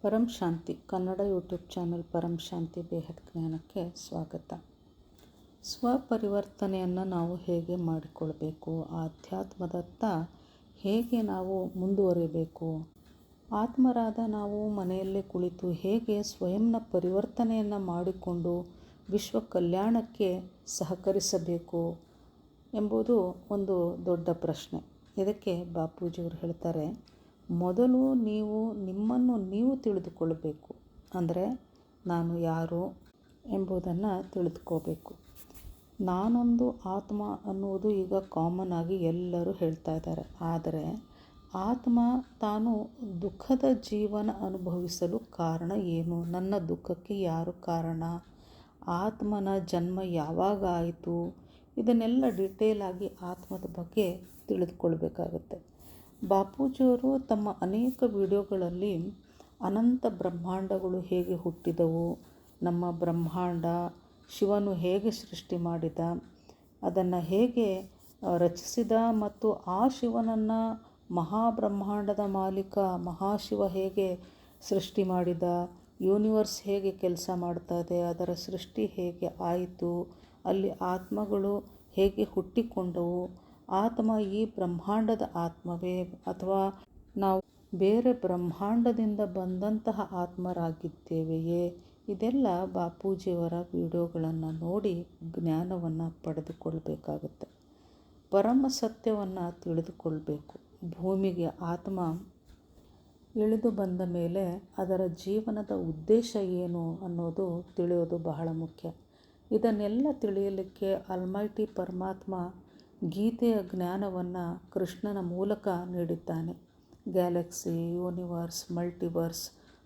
ಪರಂ ಶಾಂತಿ Kannada YouTube channel ಪರಂ ಶಾಂತಿ ಬೇಹದ್ ಜ್ಞಾನಕ್ಕೆ ಸ್ವಾಗತ. ಸ್ವಪರಿವರ್ತನೆಯನ್ನು ನಾವು ಹೇಗೆ ಮಾಡಿಕೊಳ್ಬೇಕು, ಆಧ್ಯಾತ್ಮದತ್ತ ಹೇಗೆ ನಾವು ಮುಂದುವರಿಬೇಕು, ಆತ್ಮರಾದ ನಾವು ಮನೆಯಲ್ಲೇ ಕುಳಿತು ಹೇಗೆ ಸ್ವಯಂನ ಪರಿವರ್ತನೆಯನ್ನು ಮಾಡಿಕೊಂಡು ವಿಶ್ವ ಕಲ್ಯಾಣಕ್ಕೆ ಸಹಕರಿಸಬೇಕು ಎಂಬುದು ಒಂದು ದೊಡ್ಡ ಪ್ರಶ್ನೆ. ಇದಕ್ಕೆ ಬಾಪೂಜಿಯವರು ಹೇಳ್ತಾರೆ, ಮೊದಲು ನೀವು ನಿಮ್ಮನ್ನು ನೀವು ತಿಳಿದುಕೊಳ್ಳಬೇಕು. ಅಂದರೆ ನಾನು ಯಾರು ಎಂಬುದನ್ನು ತಿಳಿದುಕೋಬೇಕು. ನಾನೊಂದು ಆತ್ಮ ಅನ್ನುವುದು ಈಗ ಕಾಮನ್ ಆಗಿ ಎಲ್ಲರೂ ಹೇಳ್ತಾ ಇದ್ದಾರೆ. ಆದರೆ ಆತ್ಮ ತಾನು ದುಃಖದ ಜೀವನ ಅನುಭವಿಸಲು ಕಾರಣ ಏನು, ನನ್ನ ದುಃಖಕ್ಕೆ ಯಾರು ಕಾರಣ, ಆತ್ಮನ ಜನ್ಮ ಯಾವಾಗ ಆಯಿತು, ಇದನ್ನೆಲ್ಲ ಡೀಟೇಲ್ ಆಗಿ ಆತ್ಮದ ಬಗ್ಗೆ ತಿಳಿದುಕೊಳ್ಬೇಕಾಗತ್ತೆ. ಬಾಪೂಜಿಯವರು ತಮ್ಮ ಅನೇಕ ವಿಡಿಯೋಗಳಲ್ಲಿ ಅನಂತ ಬ್ರಹ್ಮಾಂಡಗಳು ಹೇಗೆ ಹುಟ್ಟಿದವು, ನಮ್ಮ ಬ್ರಹ್ಮಾಂಡ ಶಿವನು ಹೇಗೆ ಸೃಷ್ಟಿ ಮಾಡಿದ, ಅದನ್ನು ಹೇಗೆ ರಚಿಸಿದ ಮತ್ತು ಆ ಶಿವನನ್ನು ಮಹಾಬ್ರಹ್ಮಾಂಡದ ಮಾಲೀಕ ಮಹಾಶಿವ ಹೇಗೆ ಸೃಷ್ಟಿ ಮಾಡಿದ, ಯೂನಿವರ್ಸ್ ಹೇಗೆ ಕೆಲಸ ಮಾಡ್ತಾ ಇದೆ, ಅದರ ಸೃಷ್ಟಿ ಹೇಗೆ ಆಯಿತು, ಅಲ್ಲಿ ಆತ್ಮಗಳು ಹೇಗೆ ಹುಟ್ಟಿಕೊಂಡವು, ಆತ್ಮ ಈ ಬ್ರಹ್ಮಾಂಡದ ಆತ್ಮವೇ ಅಥವಾ ನಾವು ಬೇರೆ ಬ್ರಹ್ಮಾಂಡದಿಂದ ಬಂದಂತಹ ಆತ್ಮರಾಗಿದ್ದೇವೆಯೇ, ಇದೆಲ್ಲ ಬಾಪೂಜಿಯವರ ವಿಡಿಯೋಗಳನ್ನು ನೋಡಿ ಜ್ಞಾನವನ್ನು ಪಡೆದುಕೊಳ್ಬೇಕಾಗುತ್ತೆ. ಪರಮ ಸತ್ಯವನ್ನು ತಿಳಿದುಕೊಳ್ಬೇಕು. ಭೂಮಿಗೆ ಆತ್ಮ ಇಳಿದು ಬಂದ ಮೇಲೆ ಅದರ ಜೀವನದ ಉದ್ದೇಶ ಏನು ಅನ್ನೋದು ತಿಳಿಯೋದು ಬಹಳ ಮುಖ್ಯ. ಇದನ್ನೆಲ್ಲ ತಿಳಿಯಲಿಕ್ಕೆ ಆಲ್ಮೈಟಿ ಪರಮಾತ್ಮ ಗೀತೆಯ ಜ್ಞಾನವನ್ನು ಕೃಷ್ಣನ ಮೂಲಕ ನೀಡಿದ್ದಾನೆ. Galaxy, universe, multiverse,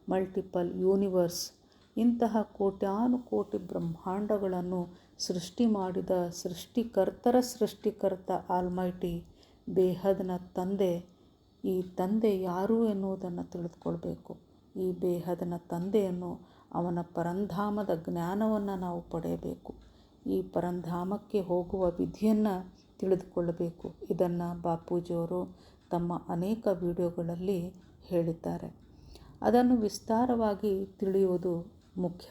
multiple universe ಇಂತಹ ಕೋಟ್ಯಾನುಕೋಟಿ ಬ್ರಹ್ಮಾಂಡಗಳನ್ನು ಸೃಷ್ಟಿ ಮಾಡಿದ ಸೃಷ್ಟಿಕರ್ತರ ಸೃಷ್ಟಿಕರ್ತ ಆಲ್ಮೈಟಿ ಬೇಹದ್ನ ತಂದೆ. ಈ ತಂದೆ ಯಾರು ಎನ್ನುವುದನ್ನು ತಿಳಿದುಕೊಳ್ಬೇಕು. ಈ ಬೇಹದ್ನ ತಂದೆಯನ್ನು, ಅವನ ಪರಂಧಾಮದ ಜ್ಞಾನವನ್ನು ನಾವು ಪಡೆಯಬೇಕು. ಈ ಪರಂಧಾಮಕ್ಕೆ ಹೋಗುವ ವಿಧಿಯನ್ನು ತಿಳಿದುಕೊಳ್ಳಬೇಕು. ಇದನ್ನು ಬಾಪೂಜಿಯವರು ತಮ್ಮ ಅನೇಕ ವಿಡಿಯೋಗಳಲ್ಲಿ ಹೇಳಿದ್ದಾರೆ. ಅದನ್ನು ವಿಸ್ತಾರವಾಗಿ ತಿಳಿಯುವುದು ಮುಖ್ಯ.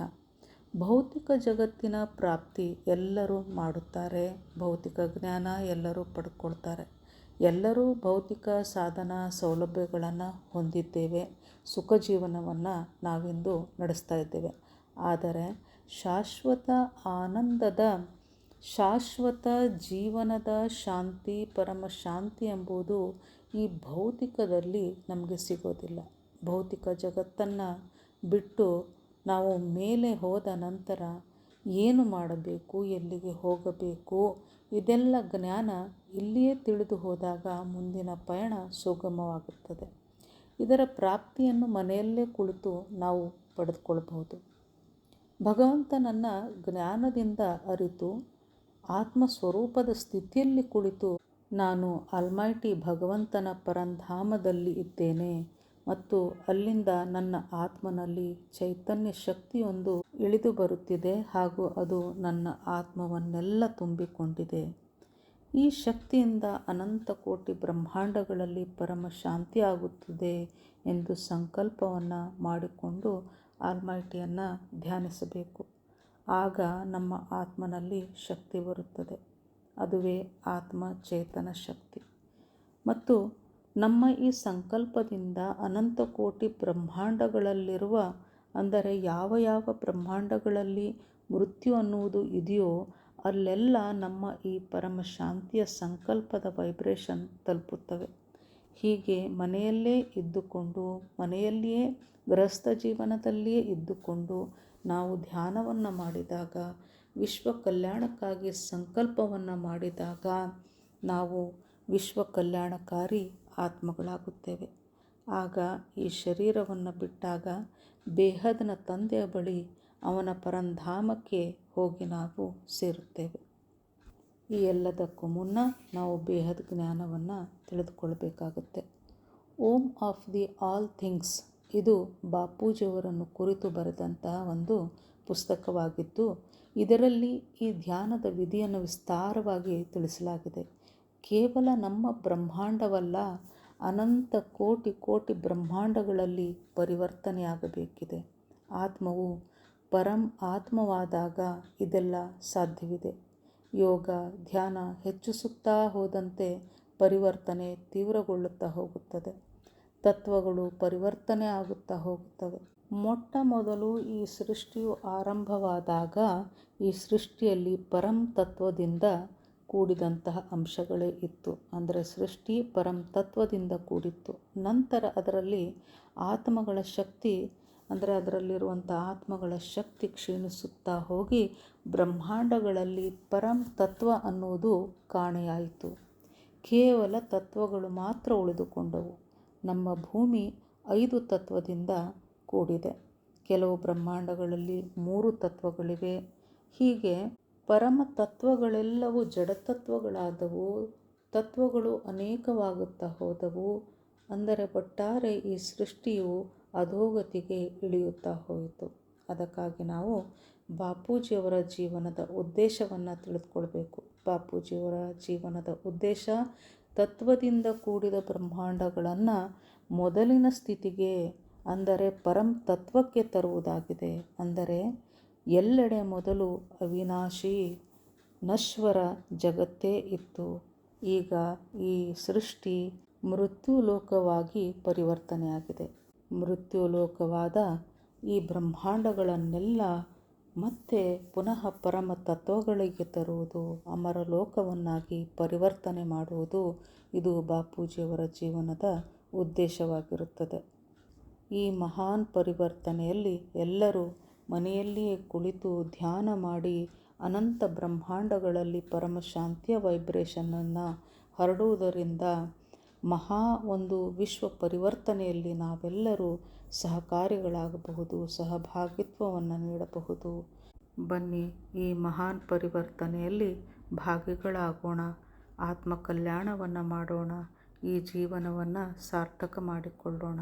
ಭೌತಿಕ ಜಗತ್ತಿನ ಪ್ರಾಪ್ತಿ ಎಲ್ಲರೂ ಮಾಡುತ್ತಾರೆ, ಭೌತಿಕ ಜ್ಞಾನ ಎಲ್ಲರೂ ಪಡ್ಕೊಳ್ತಾರೆ, ಎಲ್ಲರೂ ಭೌತಿಕ ಸಾಧನ ಸೌಲಭ್ಯಗಳನ್ನು ಹೊಂದಿದ್ದೇವೆ, ಸುಖ ಜೀವನವನ್ನು ನಾವಿಂದು ನಡೆಸ್ತಾ ಇದ್ದೇವೆ. ಆದರೆ ಶಾಶ್ವತ ಆನಂದದ, ಶಾಶ್ವತ ಜೀವನದ ಶಾಂತಿ, ಪರಮ ಶಾಂತಿ ಎಂಬುದು ಈ ಭೌತಿಕದಲ್ಲಿ ನಮಗೆ ಸಿಗೋದಿಲ್ಲ. ಭೌತಿಕ ಜಗತ್ತನ್ನು ಬಿಟ್ಟು ನಾವು ಮೇಲೆ ಹೋದ ನಂತರ ಏನು ಮಾಡಬೇಕು, ಎಲ್ಲಿಗೆ ಹೋಗಬೇಕು, ಇದೆಲ್ಲ ಜ್ಞಾನ ಇಲ್ಲಿಯೇ ತಿಳಿದು ಹೋದಾಗ ಮುಂದಿನ ಪಯಣ ಸುಗಮವಾಗುತ್ತದೆ. ಇದರ ಪ್ರಾಪ್ತಿಯನ್ನು ಮನೆಯಲ್ಲೇ ಕುಳಿತು ನಾವು ಪಡೆದುಕೊಳ್ಬಹುದು. ಭಗವಂತನನ್ನು ಜ್ಞಾನದಿಂದ ಅರಿತು ಆತ್ಮಸ್ವರೂಪದ ಸ್ಥಿತಿಯಲ್ಲಿ ಕುಳಿತು ನಾನು ಆಲ್ಮೈಟಿ ಭಗವಂತನ ಪರಂಧಾಮದಲ್ಲಿ ಇದ್ದೇನೆ ಮತ್ತು ಅಲ್ಲಿಂದ ನನ್ನ ಆತ್ಮನಲ್ಲಿ ಚೈತನ್ಯ ಶಕ್ತಿಯೊಂದು ಇಳಿದು ಬರುತ್ತಿದೆ ಹಾಗೂ ಅದು ನನ್ನ ಆತ್ಮವನ್ನೆಲ್ಲ ತುಂಬಿಕೊಂಡಿದೆ. ಈ ಶಕ್ತಿಯಿಂದ ಅನಂತ ಕೋಟಿ ಬ್ರಹ್ಮಾಂಡಗಳಲ್ಲಿ ಪರಮ ಶಾಂತಿ ಆಗುತ್ತದೆ ಎಂದು ಸಂಕಲ್ಪವನ್ನು ಮಾಡಿಕೊಂಡು ಆಲ್ಮೈಟಿಯನ್ನು ಧ್ಯಾನಿಸಬೇಕು. ಆಗ ನಮ್ಮ ಆತ್ಮನಲ್ಲಿ ಶಕ್ತಿ ಬರುತ್ತದೆ. ಅದುವೇ ಆತ್ಮ ಚೇತನ ಶಕ್ತಿ. ಮತ್ತು ನಮ್ಮ ಈ ಸಂಕಲ್ಪದಿಂದ ಅನಂತ ಕೋಟಿ ಬ್ರಹ್ಮಾಂಡಗಳಲ್ಲಿರುವ, ಅಂದರೆ ಯಾವ ಯಾವ ಬ್ರಹ್ಮಾಂಡಗಳಲ್ಲಿ ಮೃತ್ಯು ಅನ್ನುವುದು ಇದೆಯೋ ಅಲ್ಲೆಲ್ಲ ನಮ್ಮ ಈ ಪರಮ ಶಾಂತಿಯ ಸಂಕಲ್ಪದ ವೈಬ್ರೇಷನ್ ತಲುಪುತ್ತವೆ. ಹೀಗೆ ಮನೆಯಲ್ಲೇ ಇದ್ದುಕೊಂಡು, ಮನೆಯಲ್ಲಿಯೇ ಗೃಹಸ್ಥ ಜೀವನದಲ್ಲಿಯೇ ಇದ್ದುಕೊಂಡು ನಾವು ಧ್ಯಾನವನ್ನು ಮಾಡಿದಾಗ, ವಿಶ್ವ ಕಲ್ಯಾಣಕ್ಕಾಗಿ ಸಂಕಲ್ಪವನ್ನು ಮಾಡಿದಾಗ ನಾವು ವಿಶ್ವ ಕಲ್ಯಾಣಕಾರಿ ಆತ್ಮಗಳಾಗುತ್ತೇವೆ. ಆಗ ಈ ಶರೀರವನ್ನು ಬಿಟ್ಟಾಗ ಬೇಹದ್ನ ತಂದೆಯ ಬಳಿ, ಅವನ ಪರಂಧಾಮಕ್ಕೆ ಹೋಗಿ ನಾವು ಸೇರುತ್ತೇವೆ. ಈ ಎಲ್ಲದಕ್ಕೂ ಮುನ್ನ ನಾವು ಬೇಹದ್ ಜ್ಞಾನವನ್ನು ತಿಳಿದುಕೊಳ್ಬೇಕಾಗುತ್ತೆ. Om of the all things ಇದು ಬಾಪೂಜಿಯವರನ್ನು ಕುರಿತು ಬರೆದಂತಹ ಒಂದು ಪುಸ್ತಕವಾಗಿದ್ದು, ಇದರಲ್ಲಿ ಈ ಧ್ಯಾನದ ವಿಧಿಯನ್ನು ವಿಸ್ತಾರವಾಗಿ ತಿಳಿಸಲಾಗಿದೆ. ಕೇವಲ ನಮ್ಮ ಬ್ರಹ್ಮಾಂಡವಲ್ಲ, ಅನಂತ ಕೋಟಿ ಕೋಟಿ ಬ್ರಹ್ಮಾಂಡಗಳಲ್ಲಿ ಪರಿವರ್ತನೆಯಾಗಬೇಕಿದೆ. ಆತ್ಮವು ಪರಂ ಆತ್ಮವಾದಾಗ ಇದೆಲ್ಲ ಸಾಧ್ಯವಿದೆ. ಯೋಗ ಧ್ಯಾನ ಹೆಚ್ಚಿಸುತ್ತಾ ಹೋದಂತೆ ಪರಿವರ್ತನೆ ತೀವ್ರಗೊಳ್ಳುತ್ತಾ ಹೋಗುತ್ತದೆ. ತತ್ವಗಳು ಪರಿವರ್ತನೆ ಆಗುತ್ತಾ ಹೋಗುತ್ತವೆ. ಮೊಟ್ಟ ಮೊದಲು ಈ ಸೃಷ್ಟಿಯು ಆರಂಭವಾದಾಗ ಈ ಸೃಷ್ಟಿಯಲ್ಲಿ ಪರಂ ತತ್ವದಿಂದ ಕೂಡಿದಂತಹ ಅಂಶಗಳೇ ಇತ್ತು. ಅಂದರೆ ಸೃಷ್ಟಿ ಪರಂ ತತ್ವದಿಂದ ಕೂಡಿತ್ತು. ನಂತರ ಅದರಲ್ಲಿ ಆತ್ಮಗಳ ಶಕ್ತಿ, ಅಂದರೆ ಅದರಲ್ಲಿರುವಂಥ ಆತ್ಮಗಳ ಶಕ್ತಿ ಕ್ಷೀಣಿಸುತ್ತಾ ಹೋಗಿ ಬ್ರಹ್ಮಾಂಡಗಳಲ್ಲಿ ಪರಂ ತತ್ವ ಅನ್ನುವುದು ಕಾಣೆಯಾಯಿತು. ಕೇವಲ ತತ್ವಗಳು ಮಾತ್ರ ಉಳಿದುಕೊಂಡವು. ನಮ್ಮ ಭೂಮಿ 5 ತತ್ವದಿಂದ ಕೂಡಿದೆ. ಕೆಲವು ಬ್ರಹ್ಮಾಂಡಗಳಲ್ಲಿ 3 ತತ್ವಗಳಿವೆ. ಹೀಗೆ ಪರಮ ತತ್ವಗಳೆಲ್ಲವೂ ಜಡತತ್ವಗಳಾದವು. ತತ್ವಗಳು ಅನೇಕವಾಗುತ್ತಾ ಹೋದವು. ಅಂದರೆ ಒಟ್ಟಾರೆ ಈ ಸೃಷ್ಟಿಯು ಅಧೋಗತಿಗೆ ಇಳಿಯುತ್ತಾ ಹೋಯಿತು. ಅದಕ್ಕಾಗಿ ನಾವು ಬಾಪೂಜಿಯವರ ಜೀವನದ ಉದ್ದೇಶವನ್ನು ತಿಳಿದುಕೊಳ್ಬೇಕು. ಬಾಪೂಜಿಯವರ ಜೀವನದ ಉದ್ದೇಶ ತತ್ವದಿಂದ ಕೂಡಿದ ಬ್ರಹ್ಮಾಂಡಗಳನ್ನು ಮೊದಲಿನ ಸ್ಥಿತಿಗೆ, ಅಂದರೆ ಪರಂ ತತ್ವಕ್ಕೆ ತರುವುದಾಗಿದೆ. ಅಂದರೆ ಎಲ್ಲೆಡೆ ಮೊದಲು ಅವಿನಾಶಿ ನಶ್ವರ ಜಗತ್ತೇ ಇತ್ತು. ಈಗ ಈ ಸೃಷ್ಟಿ ಮೃತ್ಯುಲೋಕವಾಗಿ ಪರಿವರ್ತನೆಯಾಗಿದೆ. ಮೃತ್ಯುಲೋಕವಾದ ಈ ಬ್ರಹ್ಮಾಂಡಗಳನ್ನೆಲ್ಲ ಮತ್ತೆ ಪುನಃ ಪರಮ ತತ್ವಗಳಿಗೆ ತರುವುದು, ಅಮರ ಲೋಕವನ್ನಾಗಿ ಪರಿವರ್ತನೆ ಮಾಡುವುದು, ಇದು ಬಾಪೂಜಿಯವರ ಜೀವನದ ಉದ್ದೇಶವಾಗಿರುತ್ತದೆ. ಈ ಮಹಾನ್ ಪರಿವರ್ತನೆಯಲ್ಲಿ ಎಲ್ಲರೂ ಮನೆಯಲ್ಲಿಯೇ ಕುಳಿತು ಧ್ಯಾನ ಮಾಡಿ ಅನಂತ ಬ್ರಹ್ಮಾಂಡಗಳಲ್ಲಿ ಪರಮಶಾಂತಿಯ ವೈಬ್ರೇಷನನ್ನು ಹರಡುವುದರಿಂದ ಮಹಾ ಒಂದು ವಿಶ್ವ ಪರಿವರ್ತನೆಯಲ್ಲಿ ನಾವೆಲ್ಲರೂ ಸಹಕಾರಿಗಳಾಗಬಹುದು, ಸಹಭಾಗಿತ್ವವನ್ನು ನೀಡಬಹುದು. ಬನ್ನಿ, ಈ ಮಹಾನ್ ಪರಿವರ್ತನೆಯಲ್ಲಿ ಭಾಗಿಗಳಾಗೋಣ, ಆತ್ಮಕಲ್ಯಾಣವನ್ನು ಮಾಡೋಣ, ಈ ಜೀವನವನ್ನು ಸಾರ್ಥಕ ಮಾಡಿಕೊಳ್ಳೋಣ.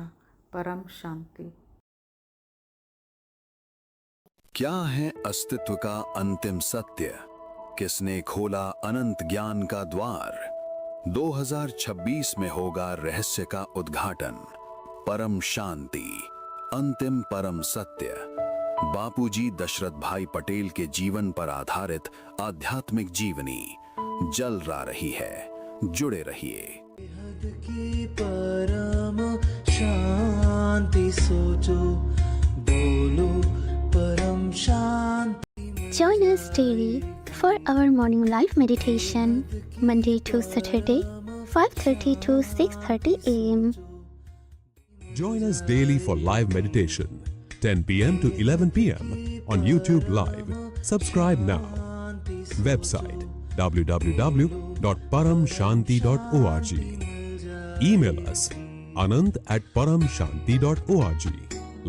परम शांति। क्या है अस्तित्व का अंतिम सत्य? किसने खोला अनंत ज्ञान का द्वार? 2026 में होगा रहस्य का उद्घाटन। परम शांति, अंतिम परम सत्य। बापूजी दशरथ भाई पटेल के जीवन पर आधारित आध्यात्मिक जीवनी जल रही है। जुड़े रहिए। की परम शांति सोचो, बोलो परम शांति। Join us daily for our morning live meditation, Monday to Saturday, 5:30 to 6:30 a.m. Join us daily for live meditation, 10 p.m. to 11 p.m. on YouTube Live. Subscribe now. Website www.paramshanti.org. Email us anant@paramshanti.org.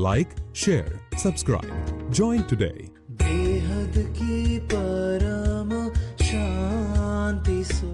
Like, share, subscribe. Join today. बेहद की परम शांति सो